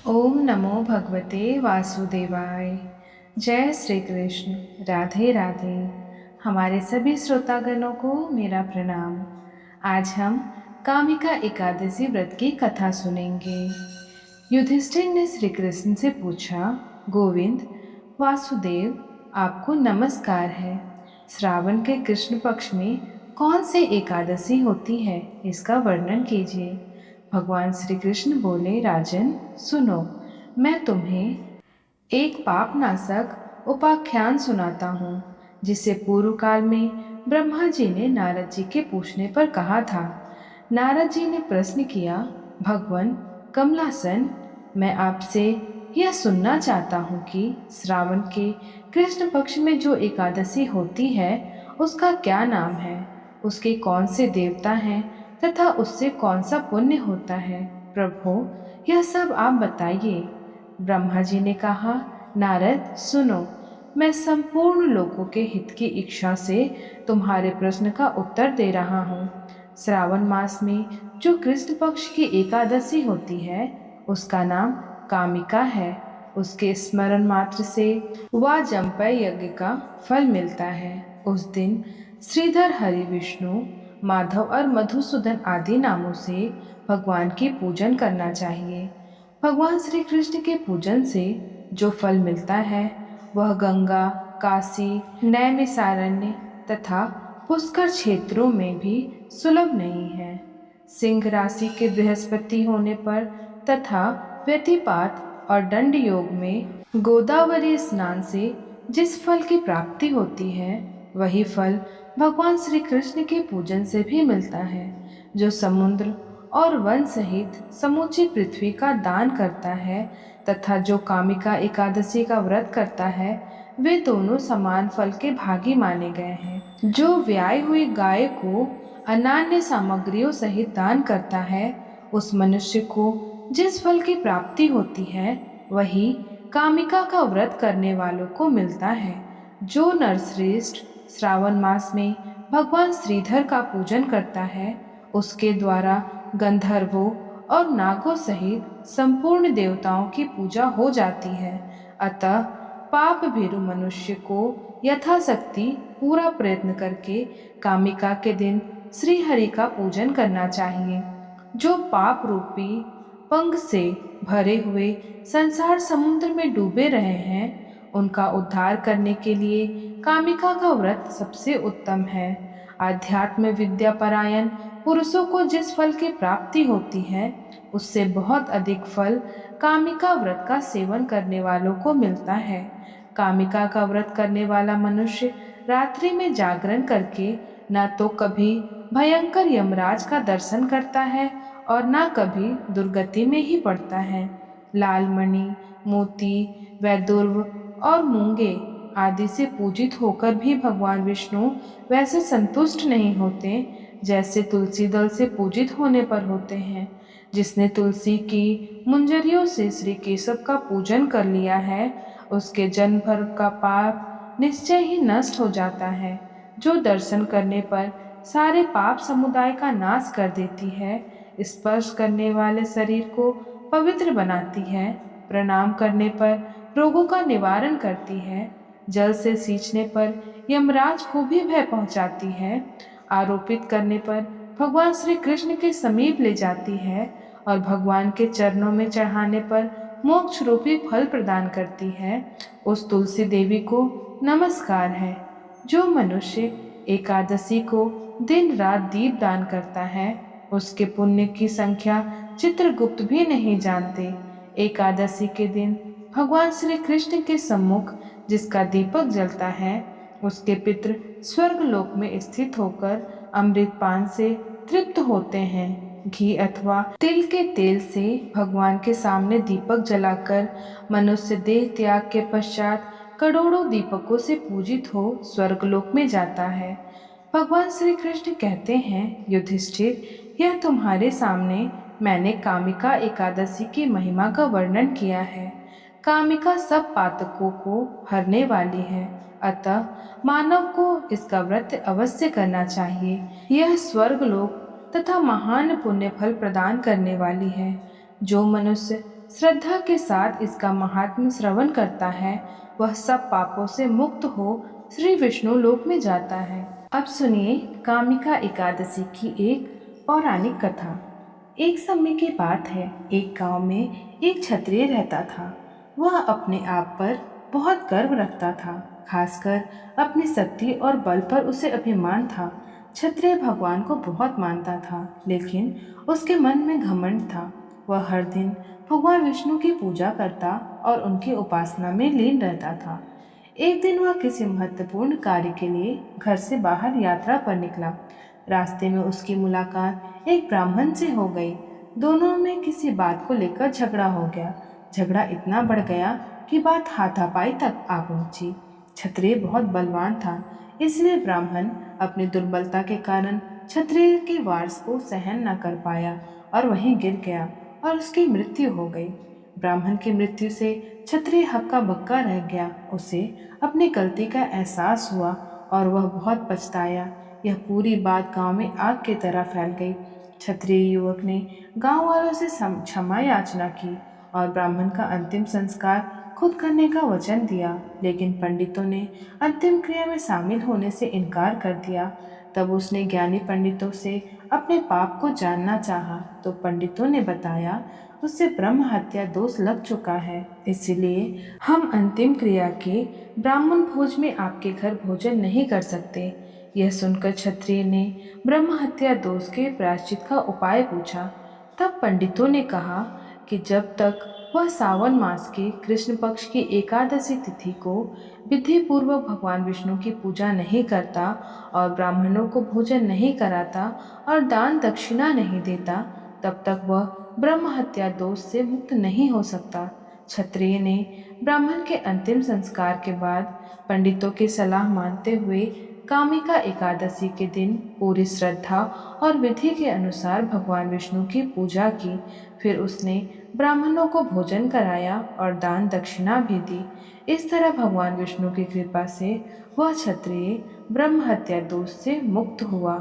ओम नमो भगवते वासुदेवाय। जय श्री कृष्ण। राधे राधे। हमारे सभी श्रोतागणों को मेरा प्रणाम। आज हम कामिका एकादशी व्रत की कथा सुनेंगे। युधिष्ठिर ने श्री कृष्ण से पूछा, गोविंद, वासुदेव, आपको नमस्कार है। श्रावण के कृष्ण पक्ष में कौन सी एकादशी होती है, इसका वर्णन कीजिए। भगवान श्री कृष्ण बोले, राजन सुनो, मैं तुम्हें एक पापनाशक उपाख्यान सुनाता हूँ, जिसे पूर्व काल में ब्रह्मा जी ने नारद जी के पूछने पर कहा था। नारद जी ने प्रश्न किया, भगवान कमलासन, मैं आपसे यह सुनना चाहता हूँ कि श्रावण के कृष्ण पक्ष में जो एकादशी होती है उसका क्या नाम है, उसके कौन से देवता हैं तथा उससे कौन सा पुण्य होता है। प्रभु, यह सब आप बताइए। ब्रह्मा जी ने कहा, नारद सुनो, मैं संपूर्ण लोगों के हित की इच्छा से तुम्हारे प्रश्न का उत्तर दे रहा हूँ। श्रावण मास में जो कृष्ण पक्ष की एकादशी होती है उसका नाम कामिका है। उसके स्मरण मात्र से वाजपेय यज्ञ का फल मिलता है। उस दिन श्रीधर, हरि, विष्णु, माधव और मधुसूदन आदि नामों से भगवान की पूजन करना चाहिए। भगवान श्री कृष्ण के पूजन से जो फल मिलता है वह गंगा, काशी, नैमिषारण्य तथा पुष्कर क्षेत्रों में भी सुलभ नहीं है। सिंह राशि के बृहस्पति होने पर तथा व्यतिपात और दंड योग में गोदावरी स्नान से जिस फल की प्राप्ति होती है वही फल भगवान श्री कृष्ण के पूजन से भी मिलता है। जो समुद्र और वन सहित समूची पृथ्वी का दान करता है तथा जो कामिका एकादशी का व्रत करता है, वे दोनों समान फल के भागी माने गए हैं। जो व्याय हुई गाय को अनान्य सामग्रियों सहित दान करता है, उस मनुष्य को जिस फल की प्राप्ति होती है वही कामिका का व्रत करने वालों को मिलता है। जो नरश्रेष्ठ श्रावण मास में भगवान श्रीधर का पूजन करता है, उसके द्वारा गंधर्वों और नागों सहित संपूर्ण देवताओं की पूजा हो जाती है। अतः पाप भीरु मनुष्य को यथाशक्ति पूरा प्रयत्न करके कामिका के दिन श्री हरि का पूजन करना चाहिए। जो पाप रूपी पंग से भरे हुए संसार समुद्र में डूबे रहे हैं, उनका उद्धार करने के लिए कामिका का व्रत सबसे उत्तम है। आध्यात्म विद्या परायण पुरुषों को जिस फल की प्राप्ति होती है उससे बहुत अधिक फल कामिका व्रत का सेवन करने वालों को मिलता है। कामिका का व्रत करने वाला मनुष्य रात्रि में जागरण करके न तो कभी भयंकर यमराज का दर्शन करता है और न कभी दुर्गति में ही पड़ता है। लालमणि, मोती, वैदुर्भ और मूंगे आदि से पूजित होकर भी भगवान विष्णु वैसे संतुष्ट नहीं होते जैसे तुलसी दल से पूजित होने पर होते हैं। जिसने तुलसी की मुंजरियों से श्री केशव का पूजन कर लिया है, उसके जन्म भर का पाप निश्चय ही नष्ट हो जाता है। जो दर्शन करने पर सारे पाप समुदाय का नाश कर देती है, स्पर्श करने वाले शरीर को पवित्र बनाती है, प्रणाम करने पर रोगों का निवारण करती है, जल से सींचने पर यमराज को भी भय पहुंचाती है, आरोपित करने पर भगवान श्री कृष्ण के समीप ले जाती है और भगवान के चरणों में चढ़ाने पर मोक्ष रूपी फल प्रदान करती है, उस तुलसी देवी को नमस्कार है। जो मनुष्य एकादशी को दिन रात दीप दान करता है, उसके पुण्य की संख्या चित्रगुप्त भी नहीं जानते। एकादशी के दिन भगवान श्री कृष्ण के सम्मुख जिसका दीपक जलता है, उसके पितृ स्वर्ग लोक में स्थित होकर अमृत पान से तृप्त होते हैं। घी अथवा तिल के तेल से भगवान के सामने दीपक जलाकर मनुष्य देह त्याग के पश्चात करोड़ों दीपकों से पूजित हो स्वर्गलोक में जाता है। भगवान श्री कृष्ण कहते हैं, युधिष्ठिर, यह तुम्हारे सामने मैंने कामिका एकादशी की महिमा का वर्णन किया है। कामिका सब पातकों को हरने वाली है, अतः मानव को इसका व्रत अवश्य करना चाहिए। यह स्वर्गलोक तथा महान पुण्य फल प्रदान करने वाली है। जो मनुष्य श्रद्धा के साथ इसका महात्म्य श्रवण करता है वह सब पापों से मुक्त हो श्री विष्णु लोक में जाता है। अब सुनिए कामिका एकादशी की एक पौराणिक कथा। एक समय की बात है, एक गांव में एक क्षत्रिय रहता था। वह अपने आप पर बहुत गर्व रखता था, खासकर अपनी शक्ति और बल पर उसे अभिमान था। क्षत्रिय भगवान को बहुत मानता था, लेकिन उसके मन में घमंड था। वह हर दिन भगवान विष्णु की पूजा करता और उनकी उपासना में लीन रहता था। एक दिन वह किसी महत्वपूर्ण कार्य के लिए घर से बाहर यात्रा पर निकला। रास्ते में उसकी मुलाकात एक ब्राह्मण से हो गई। दोनों में किसी बात को लेकर झगड़ा हो गया। झगड़ा इतना बढ़ गया कि बात हाथापाई तक आ पहुंची। क्षत्रिय बहुत बलवान था, इसलिए ब्राह्मण अपनी दुर्बलता के कारण क्षत्रिय के वार को सहन न कर पाया और वहीं गिर गया और उसकी मृत्यु हो गई। ब्राह्मण की मृत्यु से क्षत्रिय हक्का बक्का रह गया। उसे अपनी गलती का एहसास हुआ और वह बहुत पछताया। यह पूरी बात गांव में आग की तरह फैल गई। क्षत्रिय युवक ने गांव वालों से क्षमा याचना की और ब्राह्मण का अंतिम संस्कार खुद करने का वचन दिया, लेकिन पंडितों ने अंतिम क्रिया में शामिल होने से इनकार कर दिया। तब उसने ज्ञानी पंडितों से अपने पाप को जानना चाहा, तो पंडितों ने बताया उससे ब्रह्म हत्या दोष लग चुका है, इसलिए हम अंतिम क्रिया के ब्राह्मण भोज में आपके घर भोजन नहीं कर सकते। यह सुनकर क्षत्रिय ने ब्रह्म हत्या दोष के प्रायश्चित का उपाय पूछा। तब पंडितों ने कहा कि जब तक वह सावन मास के कृष्ण पक्ष की एकादशी तिथि को विधि पूर्वक भगवान विष्णु की पूजा नहीं करता और ब्राह्मणों को भोजन नहीं कराता और दान दक्षिणा नहीं देता, तब तक वह ब्रह्म हत्या दोष से मुक्त नहीं हो सकता। क्षत्रिय ने ब्राह्मण के अंतिम संस्कार के बाद पंडितों की सलाह मानते हुए कामिका एकादशी के दिन पूरी श्रद्धा और विधि के अनुसार भगवान विष्णु की पूजा की। फिर उसने ब्राह्मणों को भोजन कराया और दान दक्षिणा भी दी। इस तरह भगवान विष्णु की कृपा से वह क्षत्रिय ब्रह्म हत्या दोष से मुक्त हुआ।